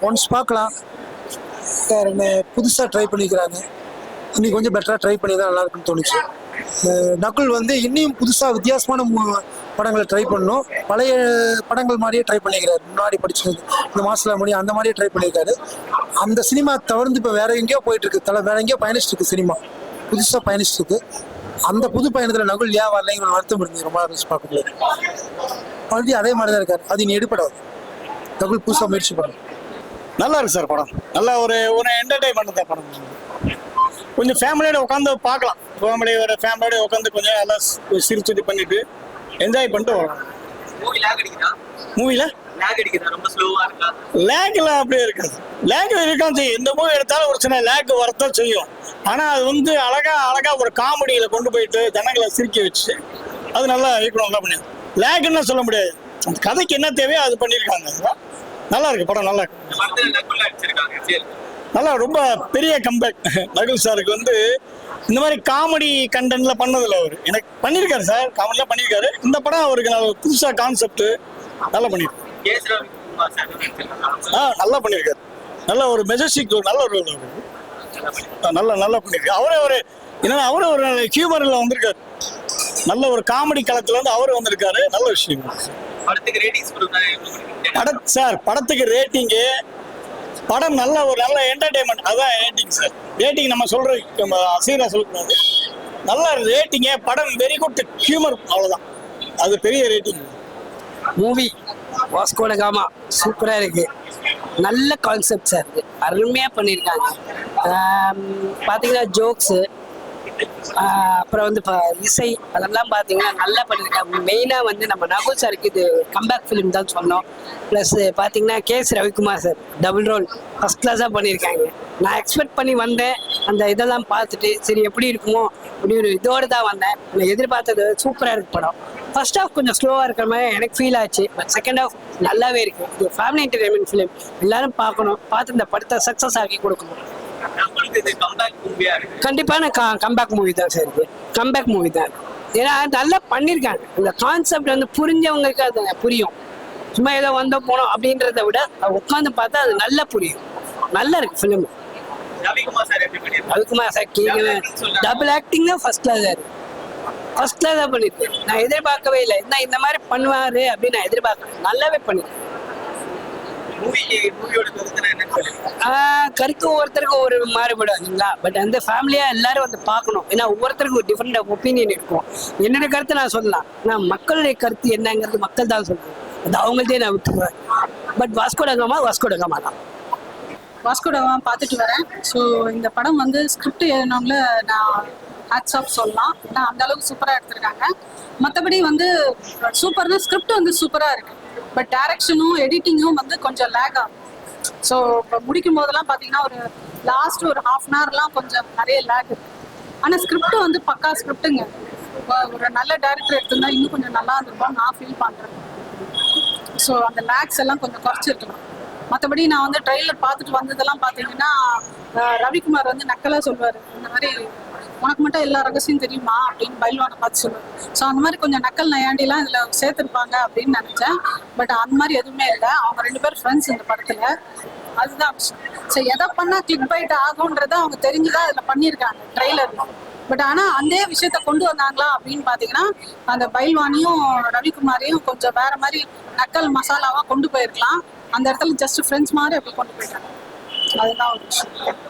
Once பார்க்கலாம். வேறு என்ன புதுசாக ட்ரை பண்ணிக்கிறாங்க, இன்னைக்கு கொஞ்சம் பெட்டராக ட்ரை பண்ணி தான் நல்லா இருக்குன்னு தோணுச்சு. நகுல் வந்து இன்னும் புதுசாக வித்தியாசமான படங்களை ட்ரை பண்ணணும். பழைய படங்கள் மாதிரியே ட்ரை பண்ணிக்கிறாரு. முன்னாடி படிச்சது இந்த மாசில் மணி அந்த மாதிரியே ட்ரை பண்ணியிருக்காரு. அந்த சினிமா தவிர்த்து இப்போ வேற எங்கேயோ போயிட்டு இருக்கு, வேற எங்கேயோ பயணிச்சுட்டு இருக்கு சினிமா, புதுசாக பயணிச்சுட்டு இருக்கு. அந்த புது பயணத்தில் நகுல் ஏன் வரலைங்கிற வருத்தம் இருக்கு. ரொம்ப நாள் பார்க்க முடியாது. மறுபடியும் அதே மாதிரி தான் இருக்காரு. அது நீ எடுப்படாது. நகுல் புதுசாக முயற்சி பண்ணும். நல்லா இருக்கு சார் படம். நல்லா ஒரு என்டர்டைன்மெண்ட் தான் படம். கொஞ்சம் ஃபேமிலியோட உட்காந்து பார்க்கலாம். ஃபேமிலியோட உட்காந்து கொஞ்சம் நல்லா சிரிச்சுட்டு பண்ணிட்டு என்ஜாய் பண்ணிட்டு வரலாம். மூவில லேக்லாம் அப்படியே இருக்காது. லேக் இருக்கான்னு செய்யும். எந்த மூவி எடுத்தாலும் ஒரு சின்ன லேக் வரத்தான் செய்யும். ஆனால் அது வந்து அழகா ஒரு காமெடியில் கொண்டு போயிட்டு ஜனங்களை சிரிக்க வச்சு அது நல்லா இருக்கணும். நல்லா பண்ணி லேக்குன்னு சொல்ல முடியாது. அந்த கதைக்கு என்ன தேவையோ அது பண்ணியிருக்காங்க. நல்லா இருக்கு படம். நல்லா இருக்கு. நல்லா ரொம்ப பெரிய கம்பேக். நகுல் சாருக்கு வந்து இந்த மாதிரி காமெடி கண்டென்ட்ல பண்ணதில்லை. அவர் எனக்கு பண்ணியிருக்காரு சார், காமெடிலாம் பண்ணியிருக்காரு. இந்த படம் அவருக்கு புதுசா கான்செப்ட் நல்லா பண்ணியிருக்காரு. நல்லா பண்ணியிருக்காரு. நல்ல ஒரு மெஜஸ்டிக் நல்ல ஒரு நல்லா பண்ணியிருக்காரு. அவரே ஒரு ஹியூமர்ல வந்திருக்காரு. நல்ல ஒரு காமெடி களத்துல வந்து அவரு வந்திருக்காரு. நல்ல விஷயம். படத்துக்கு ரேட்டிங்கு படம் நல்ல என்டர்டைன்மெண்ட். அதான் ரேட்டிங் சார். ரேட்டிங் நம்ம அசீரா சொல்லக்கூடாது. நல்ல ரேட்டிங்கே. படம் வெரி குட் ஹியூமர், அவ்வளவுதான். அது பெரிய ரேட்டிங். மூவி வாஸ்கோ ட காமா சூப்பராக இருக்கு. நல்ல கான்செப்ட் சார். அருமையாக பண்ணியிருக்காங்க. பார்த்தீங்கன்னா ஜோக்ஸு, அப்புறம் வந்து இசை, அதெல்லாம் பார்த்தீங்கன்னா நல்லா பண்ணியிருக்காங்க. மெயினாக வந்து நம்ம நகுல் சாருக்கு இது கம்பேக் ஃபிலிம் தான் சொன்னோம். ப்ளஸ் பார்த்தீங்கன்னா K S Ravikumar sir double role first கிளாஸாக பண்ணியிருக்காங்க. நான் எக்ஸ்பெக்ட் பண்ணி வந்தேன். அந்த இதெல்லாம் பார்த்துட்டு சரி எப்படி இருக்குமோ அப்படி ஒரு இதோடு தான் வந்தேன். நான் எதிர்பார்த்தது சூப்பராக இருக்கு படம். ஃபர்ஸ்ட் ஹாஃப் கொஞ்சம் ஸ்லோவாக இருக்கிற மாதிரி எனக்கு ஃபீல் ஆச்சு. பட் செகண்ட் ஹாஃப் நல்லாவே இருக்கு. இது ஃபேமிலி என்டர்டைன்மெண்ட் ஃபிலிம், எல்லாரும் பார்க்கணும். பார்த்து இந்த படத்தை சக்ஸஸ் ஆக்கி கொடுக்கணும். கண்டிப்பான கம்பேக் மூவி தான் சார். இது கம்பேக் மூவி தான். ஏன்னா நல்லா பண்ணியிருக்காங்க. இந்த கான்செப்ட் வந்து புரிஞ்சவங்களுக்கு அது புரியும். சும்மா ஏதோ வந்தோம் போனோம் அப்படின்றத விட உட்காந்து பார்த்தா அது நல்லா புரியும். நல்லா இருக்கு film. Ravikumar sir double acting தான் ஃபர்ஸ்ட் கிளாஸா இருக்கு. ஃபர்ஸ்ட் கிளாஸா பண்ணிருக்கு. நான் எதிர்பார்க்கவே இல்லை. என்ன இந்த மாதிரி பண்ணுவாரு அப்படின்னு நான் எதிர்பார்க்கறேன். நல்லாவே பண்ணிருக்கேன். கருத்து ஒவ்வொருத்தருக்கும் ஒரு மாறுபடும் இல்லைங்களா. பட் அந்த ஃபேமிலியா எல்லாரும் வந்து பார்க்கணும். ஏன்னா ஒவ்வொருத்தருக்கும் ஒரு டிஃப்ரெண்ட் ஒப்பீனியன் இருக்கும். என்னோட கருத்தை நான் சொல்லலாம். நான் மக்களுடைய கருத்து என்னங்கிறது மக்கள் தான் சொல்லுவேன். அது அவங்கள்ட்டே நான் விட்டுருவேன். பட் வாஸ்கோ ட காமா தான். வாஸ்கோ ட காமா பார்த்துட்டு வரேன். ஸோ இந்த படம் வந்து ஸ்கிரிப்ட் எழுதினவங்கள நான் ஹேட்ஸ் ஆஃப் சொல்லலாம். ஏன்னா அந்த அளவுக்கு சூப்பராக எடுத்திருக்காங்க. மற்றபடி வந்து சூப்பர்னா ஸ்கிரிப்ட் வந்து சூப்பராக இருக்கு. பட் டைரக்ஷனும் எடிட்டிங்கும் வந்து கொஞ்சம் லேக் ஆகும். ஸோ இப்போ முடிக்கும் போதெல்லாம் பார்த்தீங்கன்னா ஒரு லாஸ்ட் ஒரு ½ அன் ஹவர்லாம் கொஞ்சம் நிறைய லேக் இருக்கு. ஆனால் ஸ்கிரிப்ட் வந்து பக்கா ஸ்கிரிப்டுங்க. ஒரு நல்ல டைரக்டர் எடுத்திருந்தா இன்னும் கொஞ்சம் நல்லா இருந்திருக்கும் நான் ஃபீல் பண்ணுறேன். ஸோ அந்த லேக்ஸ் எல்லாம் கொஞ்சம் குறைச்சிருக்கலாம். மற்றபடி நான் வந்து ட்ரெய்லர் பார்த்துட்டு வந்ததெல்லாம் பார்த்தீங்கன்னா ரவிக்குமார் வந்து நக்கலாக சொல்வார். இந்த மாதிரி உனக்கு மட்டும் எல்லா ரகசியம் தெரியுமா அப்படின்னு பைல்வானை பார்த்து சொல்லுவார். ஸோ அந்த மாதிரி கொஞ்சம் நக்கல் நயாண்டிலாம் இதில் சேர்த்துருப்பாங்க அப்படின்னு நினச்சேன். பட் அந்த மாதிரி எதுவுமே இல்லை. அவங்க 2 பேரும் ஃப்ரெண்ட்ஸ் இந்த படத்தில். அதுதான் விஷயம். ஸோ எதை பண்ணால் கிளிக் பைட் ஆகுன்றதை அவங்க தெரிஞ்சுதான் அதில் பண்ணியிருக்காங்க ட்ரெய்லரில். பட் ஆனால் அந்த விஷயத்த கொண்டு வந்தாங்களா அப்படின்னு பார்த்தீங்கன்னா அந்த பைல்வானியும் ரவிக்குமாரையும் கொஞ்சம் வேற மாதிரி நக்கல் மசாலாவாக கொண்டு போயிருக்கலாம். அந்த இடத்துல ஜஸ்ட் ஃப்ரெண்ட்ஸ் மாதிரி அப்படி கொண்டு போயிருக்காங்க. அதுதான் ஒரு விஷயம்.